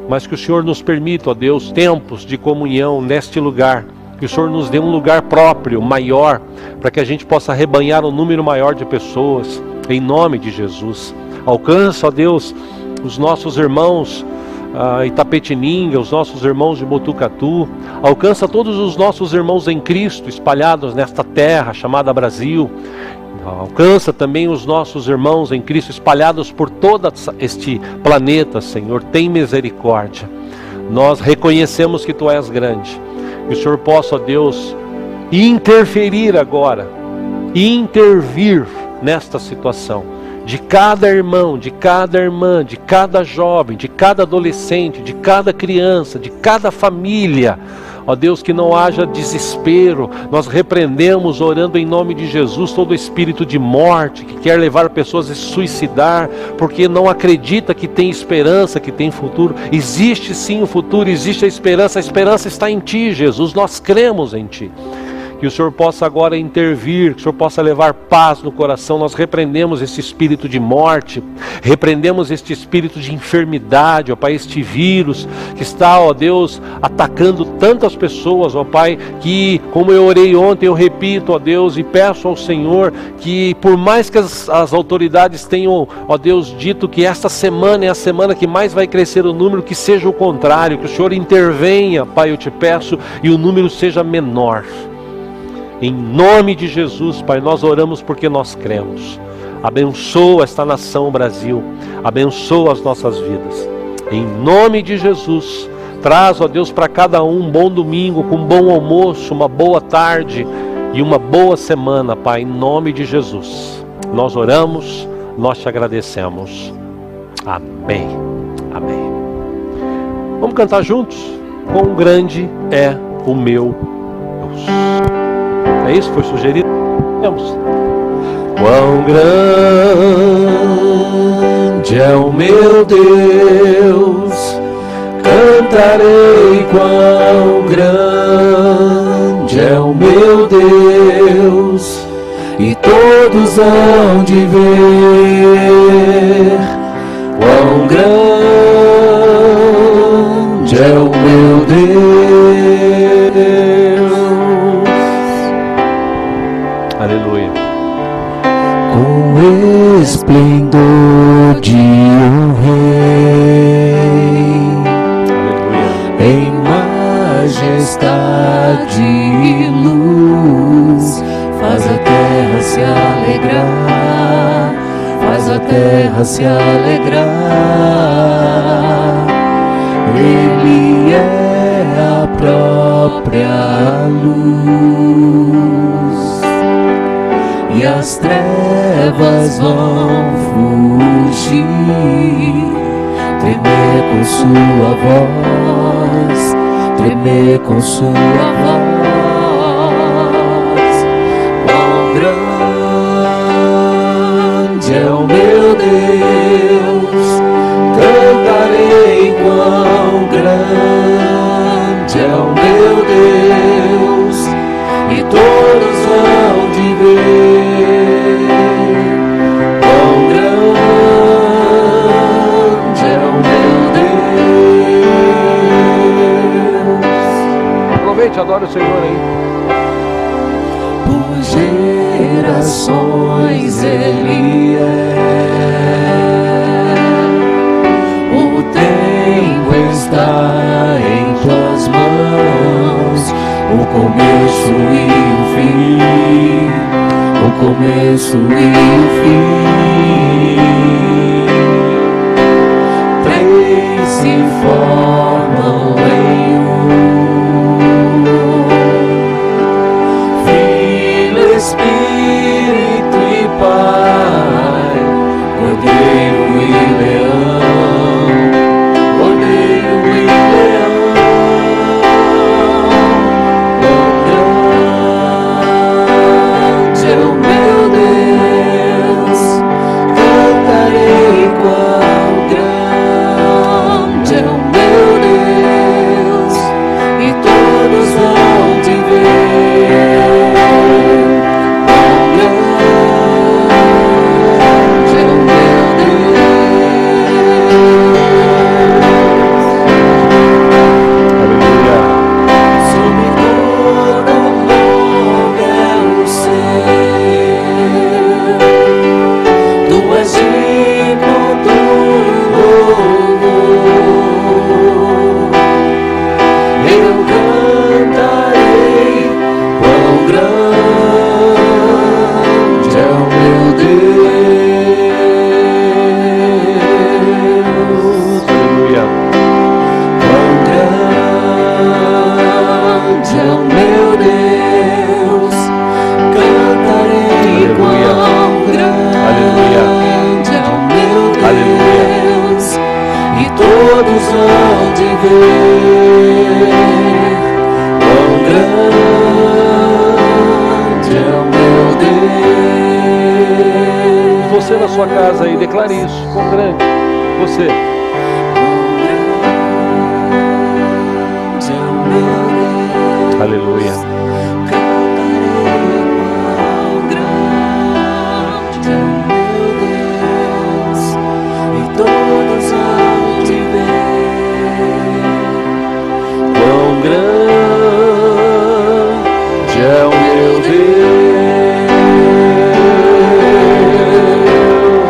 Speaker 1: mas que o Senhor nos permita, ó Deus, tempos de comunhão neste lugar, que o Senhor nos dê um lugar próprio, maior, para que a gente possa arrebanhar um número maior de pessoas, em nome de Jesus. Alcança, ó Deus, os nossos irmãos Itapetininga, os nossos irmãos de Botucatu, alcança todos os nossos irmãos em Cristo espalhados nesta terra chamada Brasil. Alcança também os nossos irmãos em Cristo espalhados por todo este planeta, Senhor. Tem misericórdia. Nós reconhecemos que Tu és grande. Que o Senhor possa, ó Deus, interferir agora, intervir nesta situação de cada irmão, de cada irmã, de cada jovem, de cada adolescente, de cada criança, de cada família. Ó Deus, que não haja desespero. Nós repreendemos, orando em nome de Jesus, todo espírito de morte que quer levar pessoas a se suicidar, porque não acredita que tem esperança, que tem futuro. Existe sim o futuro, existe a esperança está em Ti, Jesus. Nós cremos em Ti. Que o Senhor possa agora intervir, que o Senhor possa levar paz no coração. Nós repreendemos esse espírito de morte, repreendemos este espírito de enfermidade, ó Pai, este vírus que está, ó Deus, atacando tantas pessoas, ó Pai, que, como eu orei ontem, eu repito, ó Deus, e peço ao Senhor que, por mais que as autoridades tenham, ó Deus, dito que esta semana é a semana que mais vai crescer o número, que seja o contrário, que o Senhor intervenha, Pai, eu te peço, e o número seja menor. Em nome de Jesus, Pai, nós oramos porque nós cremos. Abençoa esta nação Brasil, abençoa as nossas vidas. Em nome de Jesus, traz, ó Deus, para cada um bom domingo, com um bom almoço, uma boa tarde e uma boa semana, Pai, em nome de Jesus. Nós oramos, nós te agradecemos. Amém. Amém. Vamos cantar juntos? Quão grande é o meu Deus. É isso que foi sugerido? Vamos. Quão grande é o meu Deus, cantarei quão grande é o meu Deus, e todos hão de ver quão grande é o meu Deus. Aleluia. Com esplendor de um rei, aleluia, em majestade e luz, faz a terra se alegrar, faz a terra se alegrar. Ele é a própria luz, e as trevas vão fugir, tremer com sua voz, tremer com sua voz. Quão grande é o meu Deus, cantarei quão grande é o meu Deus, e todos hão de ver quão grande é o meu Deus. Aproveite, adore o Senhor aí. Por gerações Ele o tempo está em tuas mãos, o começo e o fim, o começo e o fim. Três se formam em um, Filho, Espírito e Pai, Cordeiro e Leão, Cordeiro e Leão. Quão grande é o meu Deus, cantarei quão grande é o meu Deus, e todos vão te ver. Quão grande é o meu Deus. Sobre todo nome é o seu, tu és digno do louvor. Eu cantarei quão grande é o meu Deus. Aleluia. Quão grande é o meu Deus, cantarei quão grande é o meu Deus, e todos hão de ver quão grande é o meu Deus. Você na sua casa aí, declare isso, quão grande, você. Aleluia. Quão grande é o meu Deus.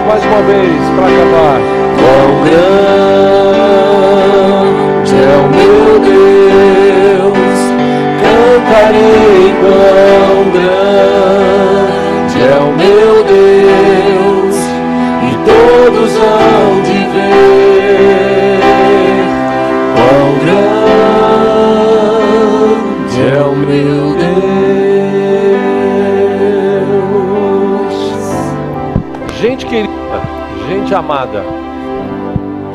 Speaker 1: Mais uma vez, para acabar. Quão grande é o meu Deus, cantarei quão grande Gente querida, gente amada,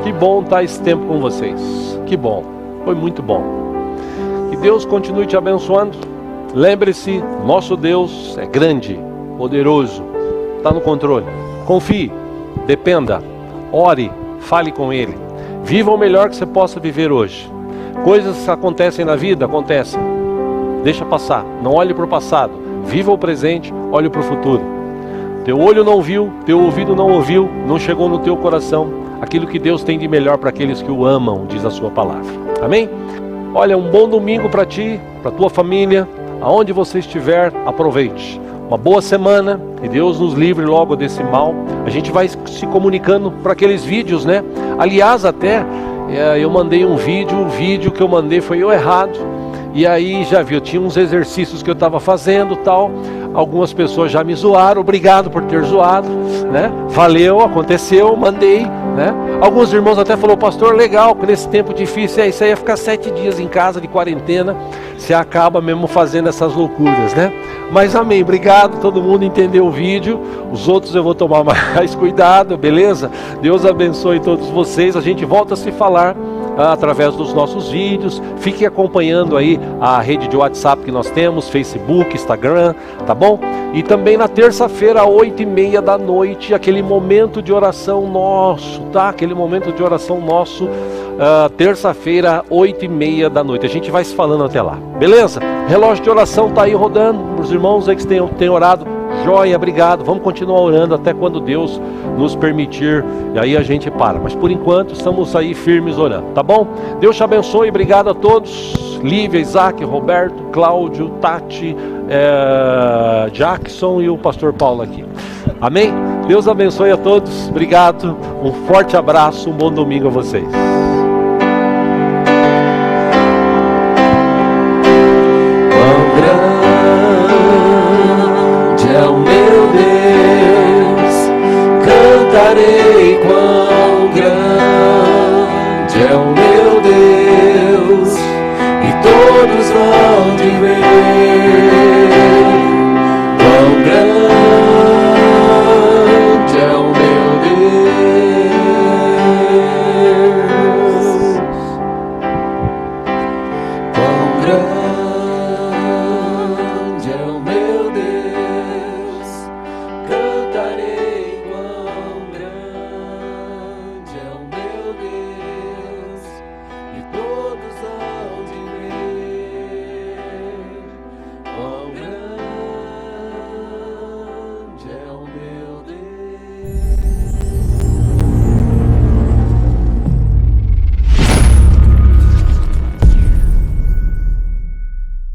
Speaker 1: que bom estar esse tempo com vocês. Que bom, foi muito bom. Que Deus continue te abençoando. Lembre-se, nosso Deus é grande, poderoso, está no controle. Confie, dependa, ore, fale com Ele. Viva o melhor que você possa viver hoje. Coisas que acontecem na vida, acontecem. Deixa passar, não olhe para o passado. Viva o presente, olhe para o futuro. Teu olho não viu, teu ouvido não ouviu, não chegou no teu coração aquilo que Deus tem de melhor para aqueles que o amam, diz a sua palavra. Amém? Olha, um bom domingo para ti, para tua família, aonde você estiver, aproveite. Uma boa semana, que Deus nos livre logo desse mal. A gente vai se comunicando para aqueles vídeos, né? Aliás, até eu mandei um vídeo, o vídeo que eu mandei foi eu errado. E aí já viu, tinha uns exercícios que eu estava fazendo, tal. Algumas pessoas já me zoaram, obrigado por ter zoado, né? Valeu, aconteceu, mandei, né? Alguns irmãos até falaram, pastor, legal, que nesse tempo difícil, isso aí ia ficar 7 dias em casa de quarentena, você acaba mesmo fazendo essas loucuras, né? Mas amém, obrigado, todo mundo entendeu o vídeo, os outros eu vou tomar mais cuidado, beleza? Deus abençoe todos vocês, a gente volta a se falar através dos nossos vídeos. Fique acompanhando aí a rede de WhatsApp que nós temos, Facebook, Instagram, tá bom? E também na terça-feira, às 8h30 da noite, aquele momento de oração nosso, tá? Aquele momento de oração nosso, terça-feira, 8h30 da noite. A gente vai se falando até lá, beleza? Relógio de oração tá aí rodando, os irmãos aí que têm orado, joia, obrigado, vamos continuar orando até quando Deus nos permitir, e aí a gente para, mas por enquanto estamos aí firmes orando, tá bom? Deus te abençoe, obrigado a todos, Lívia, Isaac, Roberto, Cláudio, Tati, Jackson e o pastor Paulo aqui, amém? Deus abençoe a todos, obrigado, um forte abraço, um bom domingo a vocês.
Speaker 2: É o meu Deus, cantarei quão grande é o meu Deus, e todos vão te ver, quão grande é o meu Deus, quão grande